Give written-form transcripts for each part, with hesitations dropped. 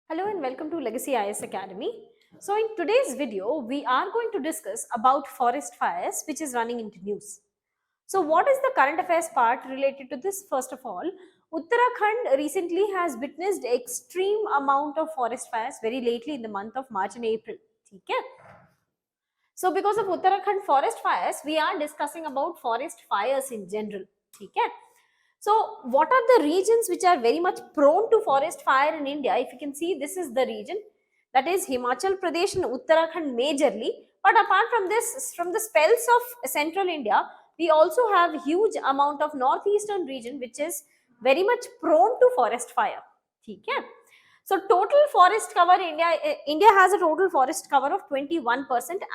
Hello and welcome to Legacy IS Academy. So in today's video, we are going to discuss about forest fires which is running into news. So what is the current affairs part related to this? First of all, Uttarakhand recently has witnessed extreme amount of forest fires very lately in the month of March and April. Okay? So because of Uttarakhand forest fires, we are discussing about forest fires in general. Okay? So what are the regions which are very much prone to forest fire in India? If you can see, this is the region, that is Himachal Pradesh and Uttarakhand majorly. But apart from this, from the spells of central India, we also have huge amount of northeastern region which is very much prone to forest fire. Okay? So total forest cover India has a total forest cover of 21%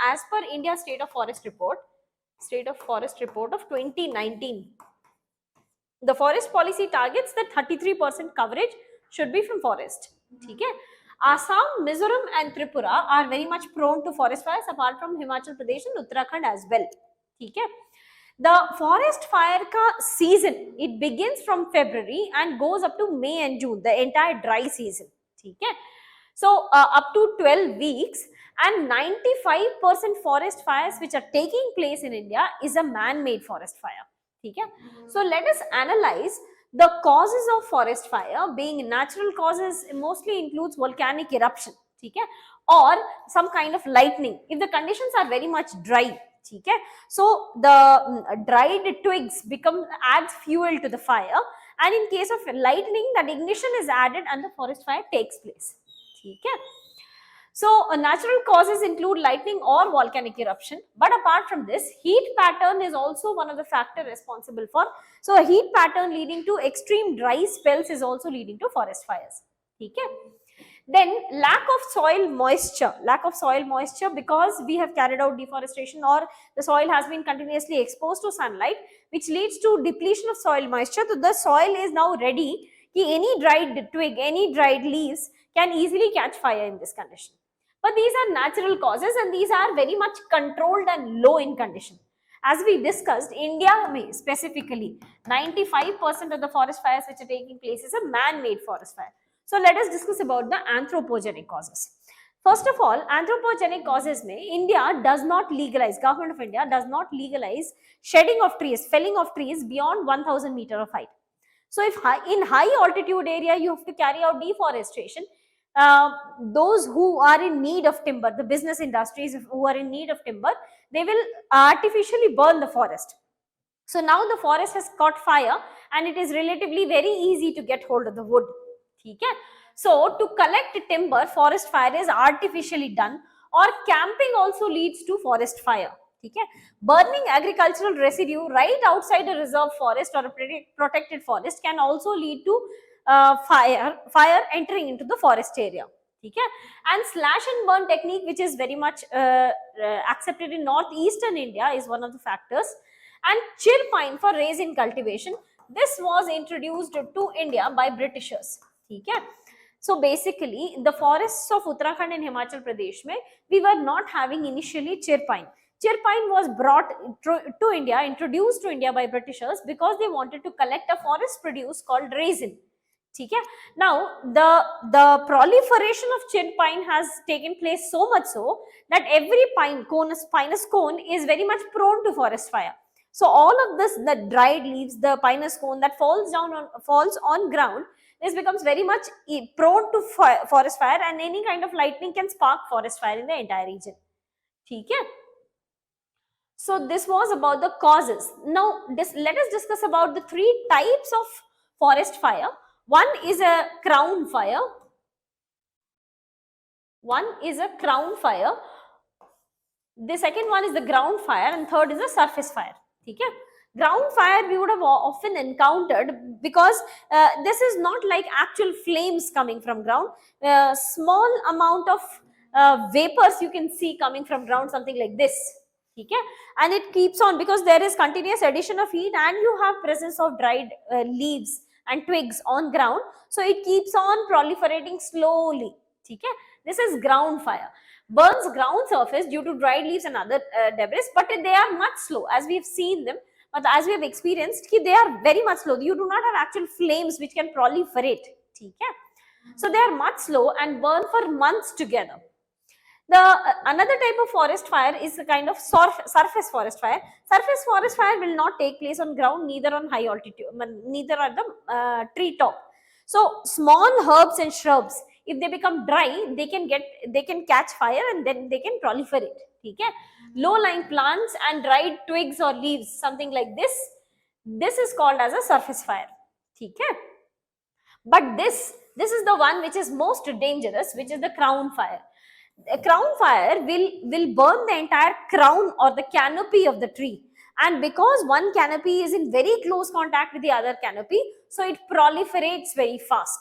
as per India State of Forest Report of 2019. The forest policy targets that 33% coverage should be from forest. Okay? Assam, Mizoram and Tripura are very much prone to forest fires apart from Himachal Pradesh and Uttarakhand as well. Okay? The forest fire season, it begins from February and goes up to May and June, the entire dry season. Okay? So up to 12 weeks, and 95% forest fires which are taking place in India is a man-made forest fire. Okay? So let us analyze the causes of forest fire. Being natural causes mostly includes volcanic eruption, okay, or some kind of lightning if the conditions are very much dry. Okay? So the dried twigs adds fuel to the fire, and in case of lightning, that ignition is added and the forest fire takes place. Okay? So natural causes include lightning or volcanic eruption, but apart from this, heat pattern is also one of the factors responsible for. So a heat pattern leading to extreme dry spells is also leading to forest fires. Okay? Then lack of soil moisture because we have carried out deforestation or the soil has been continuously exposed to sunlight, which leads to depletion of soil moisture. So the soil is now ready. Any dried twig, any dried leaves can easily catch fire in this condition. But these are natural causes and these are very much controlled and low in condition. As we discussed, India specifically, 95% of the forest fires which are taking place is a man-made forest fire. So let us discuss about the anthropogenic causes. First of all, anthropogenic causes mein India does not legalize, government of India does not legalize shedding of trees, felling of trees beyond 1000 meter of height. So if in high altitude area you have to carry out deforestation, those who are in need of timber, the business industries who are in need of timber, they will artificially burn the forest. So now the forest has caught fire and it is relatively very easy to get hold of the wood. Okay? So to collect timber, forest fire is artificially done, or camping also leads to forest fire. Okay? Burning agricultural residue right outside a reserve forest or a protected forest can also lead to fire entering into the forest area. Okay? And slash and burn technique, which is very much accepted in northeastern India, is one of the factors. And chir pine for resin cultivation, this was introduced to India by Britishers. Okay? So basically, the forests of Uttarakhand and Himachal Pradesh, we were not having initially chir pine. Chir pine was brought to India, introduced to India by Britishers because they wanted to collect a forest produce called resin. Okay? Now, the proliferation of chir pine has taken place so much so that every pinus cone is very much prone to forest fire. So all of this, the dried leaves, the pinus cone that falls on ground, this becomes very much prone to forest fire, and any kind of lightning can spark forest fire in the entire region. Okay? So this was about the causes. Now let us discuss about the three types of forest fire. One is a crown fire. The second one is the ground fire, and third is the surface fire. Okay? Ground fire we would have often encountered because this is not like actual flames coming from ground. Small amount of vapors you can see coming from ground, something like this. Okay? And it keeps on because there is continuous addition of heat and you have presence of dried leaves and twigs on ground. So it keeps on proliferating slowly. Okay? This is ground fire. Burns ground surface due to dried leaves and other debris, but they are much slow as we have seen them. But as we have experienced, they are very much slow. You do not have actual flames which can proliferate. Okay? So they are much slow and burn for months together. The another type of forest fire is a kind of surface forest fire. Surface forest fire will not take place on ground, neither on high altitude, neither at the tree top. So small herbs and shrubs, if they become dry, they can catch fire and then they can proliferate. Okay? Low lying plants and dried twigs or leaves, something like this is called as a surface fire. Okay? But this is the one which is most dangerous, which is the crown fire. A crown fire will burn the entire crown or the canopy of the tree, and because one canopy is in very close contact with the other canopy, so it proliferates very fast.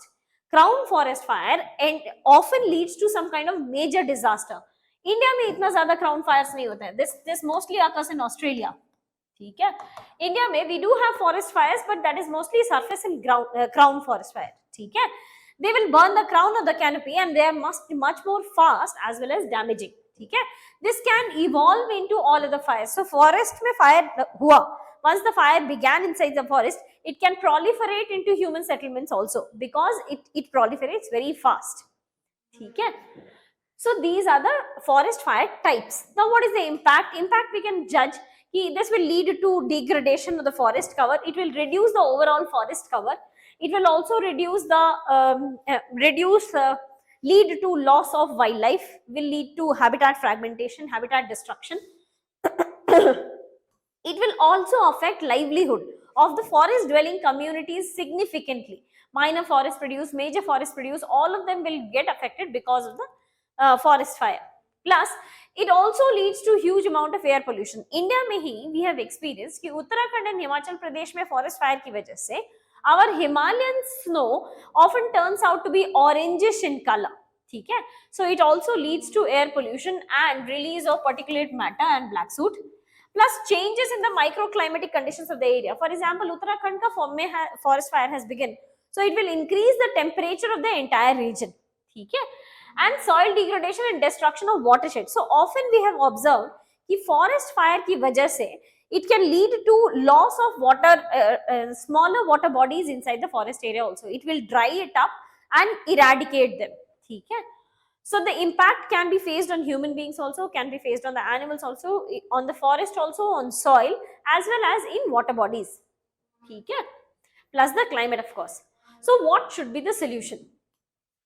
Crown forest fire and often leads to some kind of major disaster. India में इतना ज़्यादा crown fires नहीं होते हैं. This mostly occurs in Australia. ठीक है? India में we do have forest fires, but that is mostly surface and crown forest fire. ठीक है? They will burn the crown of the canopy and they are much more fast as well as damaging. ठीक है? This can evolve into all other fires. So forest में fire हुआ. Once the fire began inside the forest, it can proliferate into human settlements also because it proliferates very fast. ठीक है? So these are the forest fire types. Now what is the impact? Impact we can judge. This will lead to degradation of the forest cover. It will reduce the overall forest cover. It will also reduce the lead to loss of wildlife, will lead to habitat fragmentation, habitat destruction. It will also affect livelihood of the forest dwelling communities significantly. Minor forest produce, major forest produce, all of them will get affected because of the forest fire. Plus, it also leads to huge amount of air pollution. India में ही we have experienced कि Uttarakhand and Himachal Pradesh में forest fire की वजह से our Himalayan snow often turns out to be orangish in color. ठीक है? So it also leads to air pollution and release of particulate matter and black soot. Plus changes in the microclimatic conditions of the area. For example, Uttarakhand ka forest fire has begun. So it will increase the temperature of the entire region. ठीक है? And soil degradation and destruction of watershed. So often we have observed कि forest fire की वजह से it can lead to loss of water, smaller water bodies inside the forest area also. It will dry it up and eradicate them. ठीक है? So the impact can be faced on human beings also, can be faced on the animals also, on the forest also, on soil, as well as in water bodies. ठीक है? Plus the climate, of course. So what should be the solution?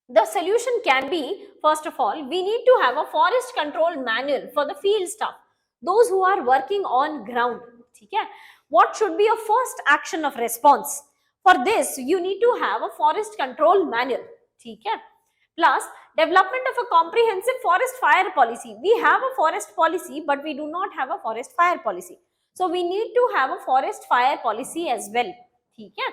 The solution can be, first of all, we need to have a forest control manual for the field staff, those who are working on ground. Okay? What should be a first action of response? For this, you need to have a forest control manual. Okay? Plus, development of a comprehensive forest fire policy. We have a forest policy, but we do not have a forest fire policy. So, we need to have a forest fire policy as well. Okay?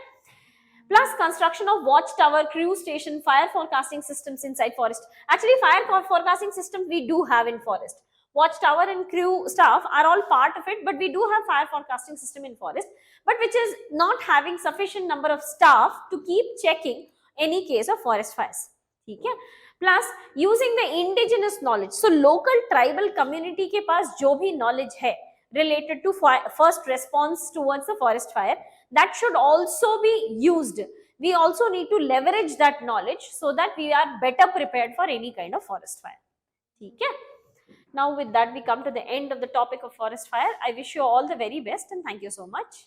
Plus construction of watchtower, crew station, fire forecasting systems inside forest. Actually, fire forecasting system we do have in forest. Watchtower and crew staff are all part of it, but we do have fire forecasting system in forest, but which is not having sufficient number of staff to keep checking any case of forest fires. Okay? Plus using the indigenous knowledge. So local tribal community के पास जो भी knowledge है related to first response towards the forest fire, that should also be used. We also need to leverage that knowledge so that we are better prepared for any kind of forest fire. Okay? Now with that we come to the end of the topic of forest fire. I wish you all the very best and thank you so much.